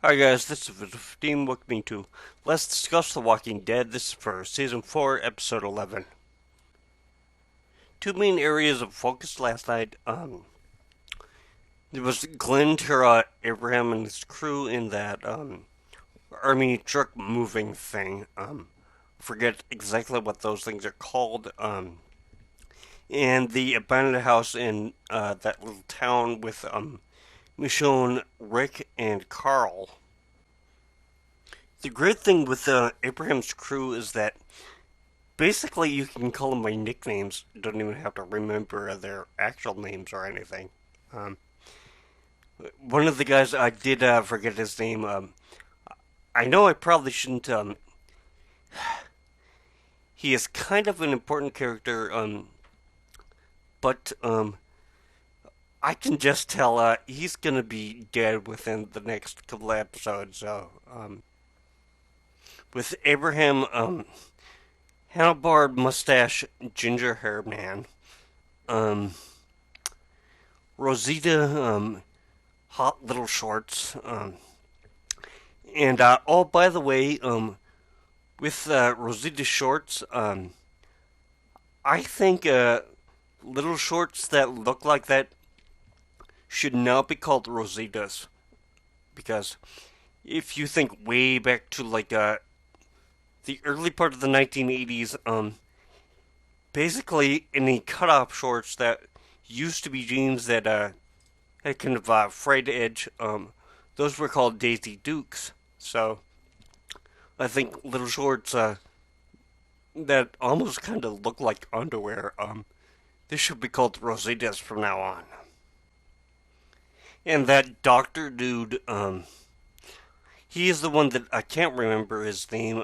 Hi guys, this is 15. Welcome me to Let's Discuss The Walking Dead. This is for Season 4, Episode 11. Two main areas of focus last night. There was Glenn, Tara, Abraham, and his crew in that army truck moving thing. Forget exactly what those things are called. And the abandoned house in that little town with Michonne, Rick, and Carl. The great thing with Abraham's crew is that basically you can call them by nicknames. You don't even have to remember their actual names or anything. Um, One of the guys, I did forget his name. I know I probably shouldn't. He is kind of an important character, but I can just tell he's gonna be dead within the next couple of episodes. So, with Abraham, handlebar mustache, ginger hair man. Um, Rosita, hot little shorts. And oh, by the way, with Rosita shorts, I think little shorts that look like that should now be called Rositas because if you think way back to like the early part of the 1980s, basically any cutoff shorts that used to be jeans that had kind of frayed edge, those were called Daisy Dukes. So I think little shorts that almost kind of look like underwear, they should be called Rositas from now on. And that doctor dude, he is the one that I can't remember his name.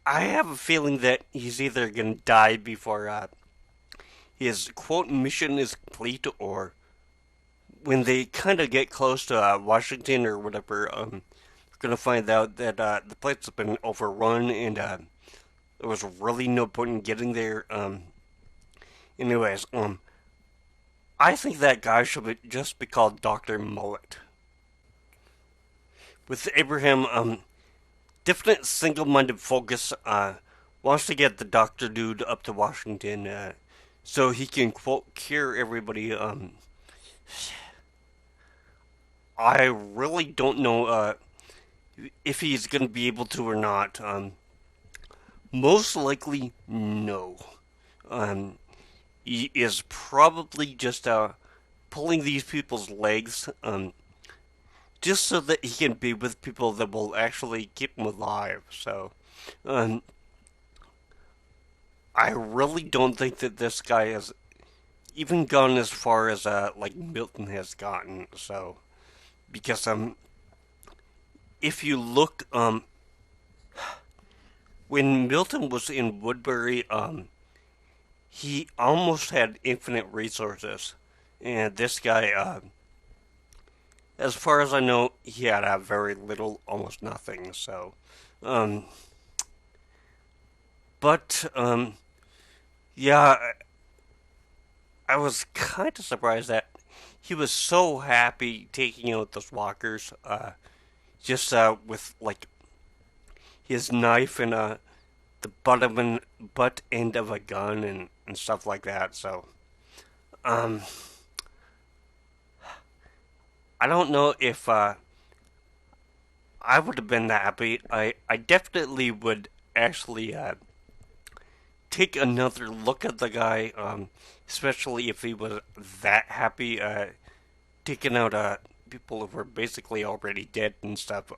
I have a feeling that he's either gonna die before his quote mission is complete, or when they kind of get close to Washington or whatever, we're gonna find out that the place has been overrun and there was really no point in getting there. Anyways, I think that guy should just be called Doctor Mullet. With Abraham, definite single-minded focus. Wants to get the Doctor dude up to Washington, so he can quote cure everybody. I really don't know if he's gonna be able to or not. Most likely, no. Um, he is probably just pulling these people's legs, just so that he can be with people that will actually keep him alive. So, um, I really don't think that this guy has even gone as far as like Milton has gotten. So, because if you look when Milton was in Woodbury, he almost had infinite resources, and this guy, as far as I know, he had very little, almost nothing. So, um, but yeah, I was kind of surprised that he was so happy taking out those walkers, just with like his knife and the butt end of a gun and stuff like that. So, um, I don't know if I would have been that happy. I definitely would actually take another look at the guy, especially if he was that happy, taking out people who were basically already dead and stuff.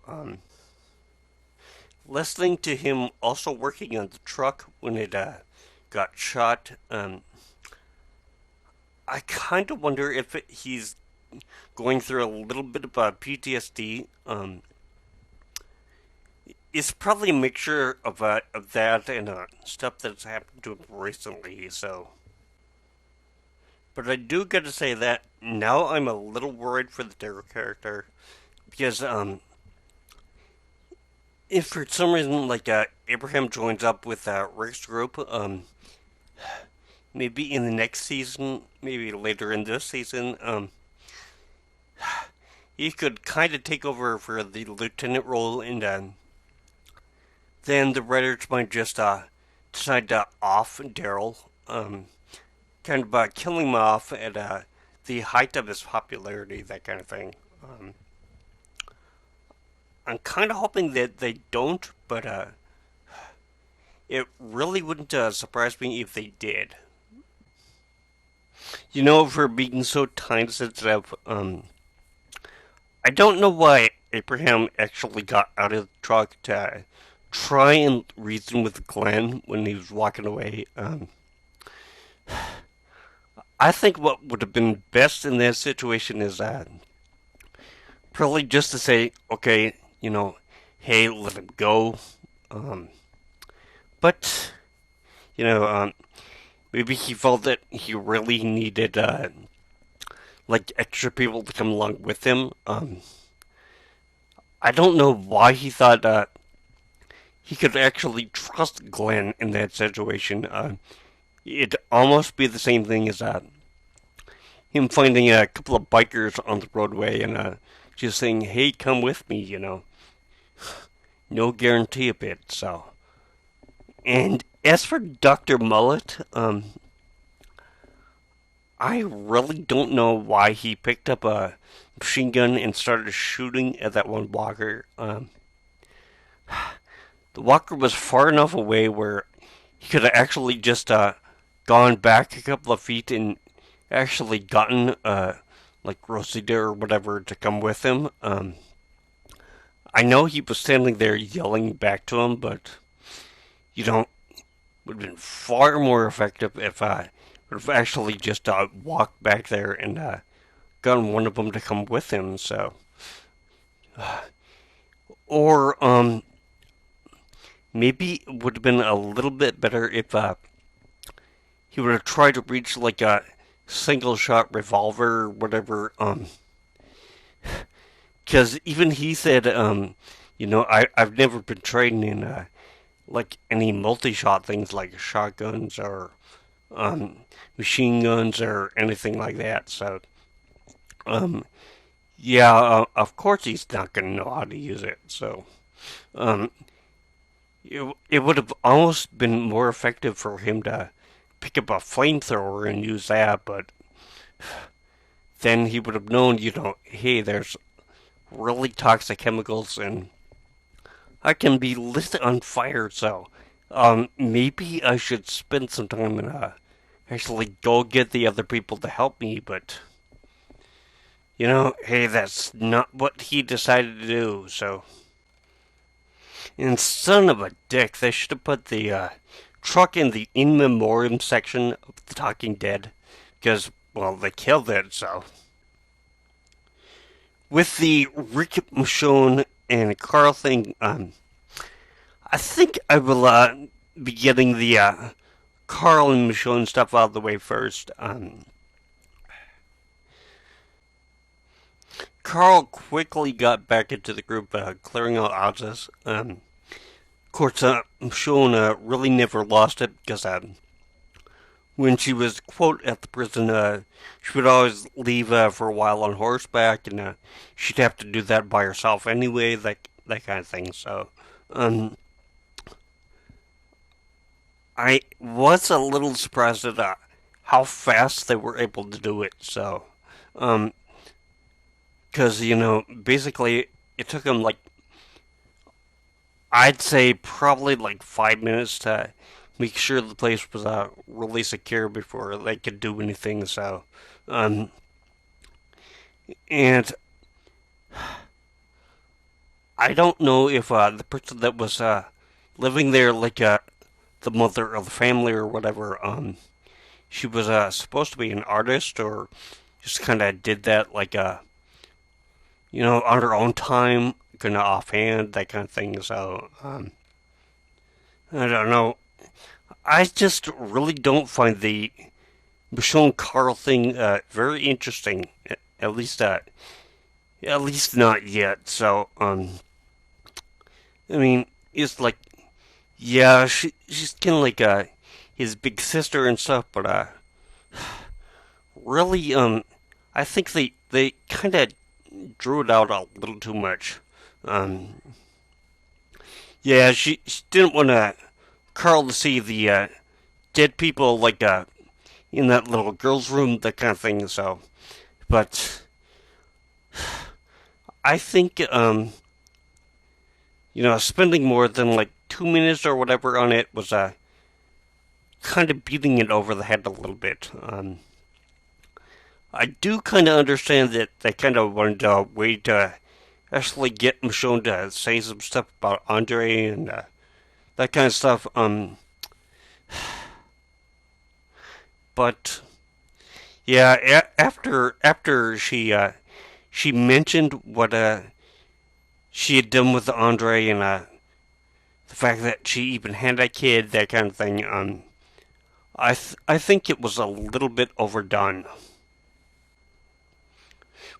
Listening to him also working on the truck when it got shot, I kind of wonder if he's going through a little bit of PTSD. It's probably a mixture of that and stuff that's happened to him recently. So, but I do got to say that now I'm a little worried for the Daryl character because if for some reason like Abraham joins up with Rick's group, maybe in the next season, maybe later in this season, he could kind of take over for the lieutenant role, and then the writers might just decide to off Daryl, kind of killing him off at the height of his popularity, that kind of thing. I'm kind of hoping that they don't, but it really wouldn't surprise me if they did. You know, for being so time sensitive, I don't know why Abraham actually got out of the truck to try and reason with Glenn when he was walking away. I think what would have been best in that situation is probably just to say, okay, hey, let him go. Um, but, you know, maybe he felt that he really needed, like, extra people to come along with him. I don't know why he thought he could actually trust Glenn in that situation. It'd almost be the same thing as him finding a couple of bikers on the roadway and just saying, "Hey, come with me," No guarantee of it. So, and as for Doctor Mullet, I really don't know why he picked up a machine gun and started shooting at that one walker. The walker was far enough away where he could have actually just gone back a couple of feet and actually gotten like Rosita or whatever to come with him. I know he was standing there yelling back to him, but would have been far more effective if I would have actually just walked back there and gotten one of them to come with him. So, or maybe it would have been a little bit better if he would have tried to reach like a single shot revolver or whatever. Because even he said, I've never been trained in like any multi-shot things like shotguns or um, machine guns or anything like that. So, um, yeah, of course he's not going to know how to use it. So, um, it would have almost been more effective for him to pick up a flamethrower and use that, but then he would have known, hey, there's really toxic chemicals and I can be lit on fire, so maybe I should spend some time and actually go get the other people to help me, but hey, that's not what he decided to do, so. And son of a dick, they should have put the truck in the in memoriam section of The Talking Dead, because, well, they killed it, so. With the Rick Michonne and Carl thing, I think I will be getting the Carl and Michonne stuff out of the way first. Carl quickly got back into the group, clearing out houses. Of course, Michonne really never lost it because when she was, quote, at the prison, she would always leave for a while on horseback, and she'd have to do that by herself anyway, that kind of thing. So, I was a little surprised at how fast they were able to do it. So, because basically it took them like I'd say probably like 5 minutes to make sure the place was really secure before they could do anything. So, um, and I don't know if the person that was living there, like the mother of the family or whatever, she was supposed to be an artist or just kind of did that like on her own time, kind of offhand, that kind of thing. So, I don't know. I just really don't find the Michonne Carl thing very interesting. At least not yet. So, I mean, it's like, yeah, she's kind of like his big sister and stuff, but really, I think they kind of drew it out a little too much. Um, yeah, she didn't want Carl to see the dead people like in that little girl's room, that kind of thing. So, but I think spending more than like 2 minutes or whatever on it was kind of beating it over the head a little bit. I do kind of understand that they kind of wanted a way to actually get Michonne to say some stuff about Andre and that kind of stuff. But yeah, after she mentioned what she had done with Andre and the fact that she even had a kid, that kind of thing. I think it was a little bit overdone.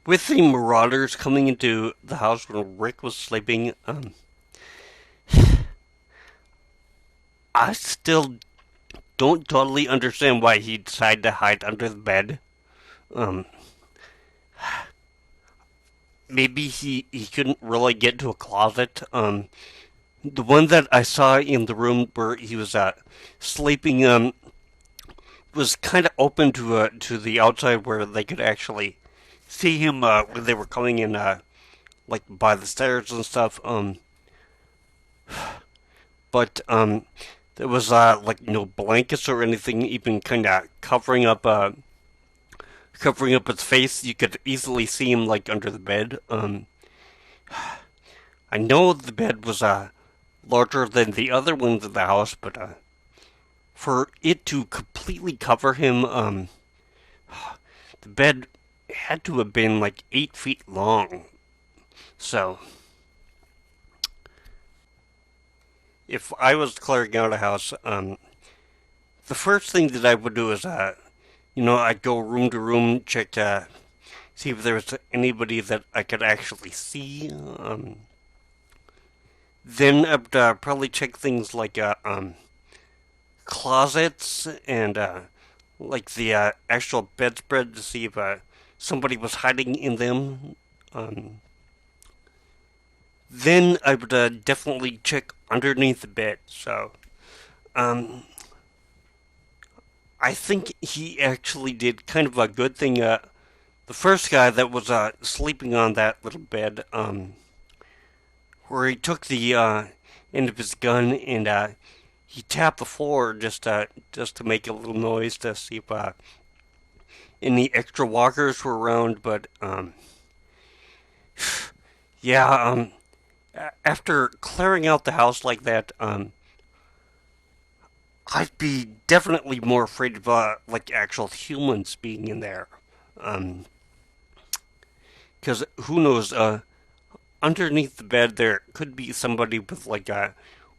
With the Marauders coming into the house when Rick was sleeping, I still don't totally understand why he decided to hide under the bed. Um, Maybe he couldn't really get to a closet. The one that I saw in the room where he was sleeping was kind of open to the outside where they could actually see him when they were coming in like by the stairs and stuff. But there was like no blankets or anything even kind of covering up his face. You could easily see him like under the bed. I know the bed was larger than the other ones in the house, but for it to completely cover him, the bed had to have been like 8 feet long. So if I was clearing out a house, the first thing that I would do is, I'd go room to room, check to see if there was anybody that I could actually see. Then I'd probably check things like closets and like the actual bedspread to see if somebody was hiding in them. Um, then I would definitely check underneath the bed. So um, I think he actually did kind of a good thing. The first guy that was sleeping on that little bed, where he took the end of his gun and he tapped the floor just to make a little noise to see if any extra walkers were around. But yeah, after clearing out the house like that, I'd be definitely more afraid of like actual humans being in there. Um, because who knows? Underneath the bed there could be somebody with like a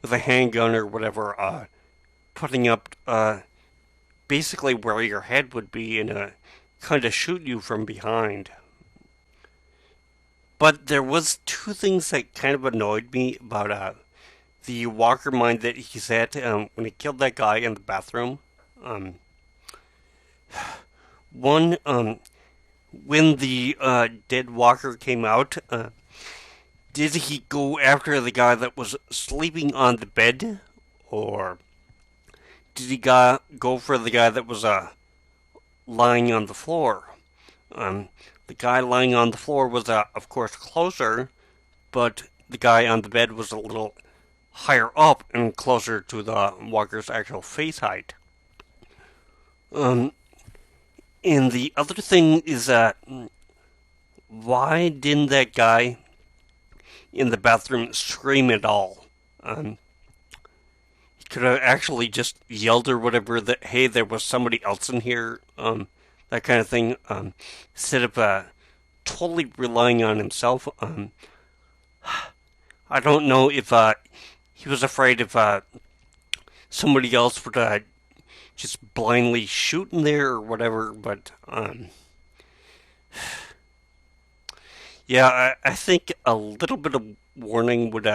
handgun or whatever, putting up basically where your head would be and kind of shoot you from behind. But there was two things that kind of annoyed me about the Walker mine that he said when he killed that guy in the bathroom. Um, One, when the dead Walker came out, did he go after the guy that was sleeping on the bed, or did he go for the guy that was lying on the floor? Um, the guy lying on the floor was, of course, closer, but the guy on the bed was a little higher up and closer to the Walker's actual face height. Um, and the other thing is that why didn't that guy in the bathroom scream at all? Um, he could have actually just yelled or whatever that, hey, there was somebody else in here, that kind of thing, instead of totally relying on himself. I don't know if he was afraid if somebody else would just blindly shoot in there or whatever, but yeah, I think a little bit of warning would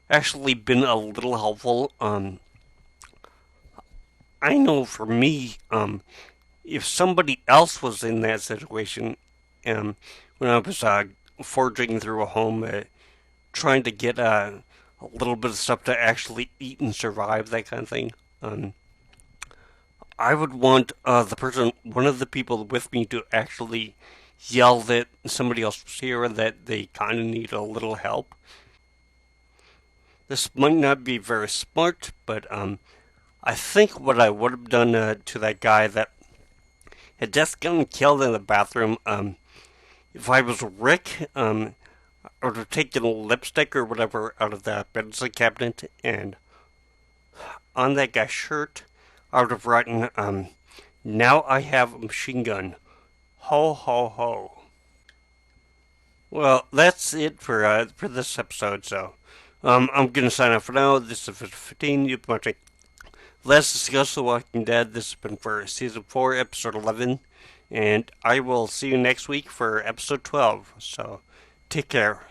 actually been a little helpful. I know for me, if somebody else was in that situation, when I was foraging through a home, trying to get a little bit of stuff to actually eat and survive, that kind of thing. I would want one of the people with me, to actually yell that somebody else was here and that they kind of need a little help. This might not be very smart, but I think what I would have done to that guy that had just gotten killed in the bathroom, if I was Rick, I would have taken a lipstick or whatever out of the medicine cabinet, and on that guy's shirt, I would have written, "Now I have a machine gun. Ho ho ho." Well, that's it for this episode. So, I'm gonna sign off for now. This is 15. You've been watching Let's Discuss The Walking Dead. This has been for season 4, episode 11, and I will see you next week for episode 12. So, take care.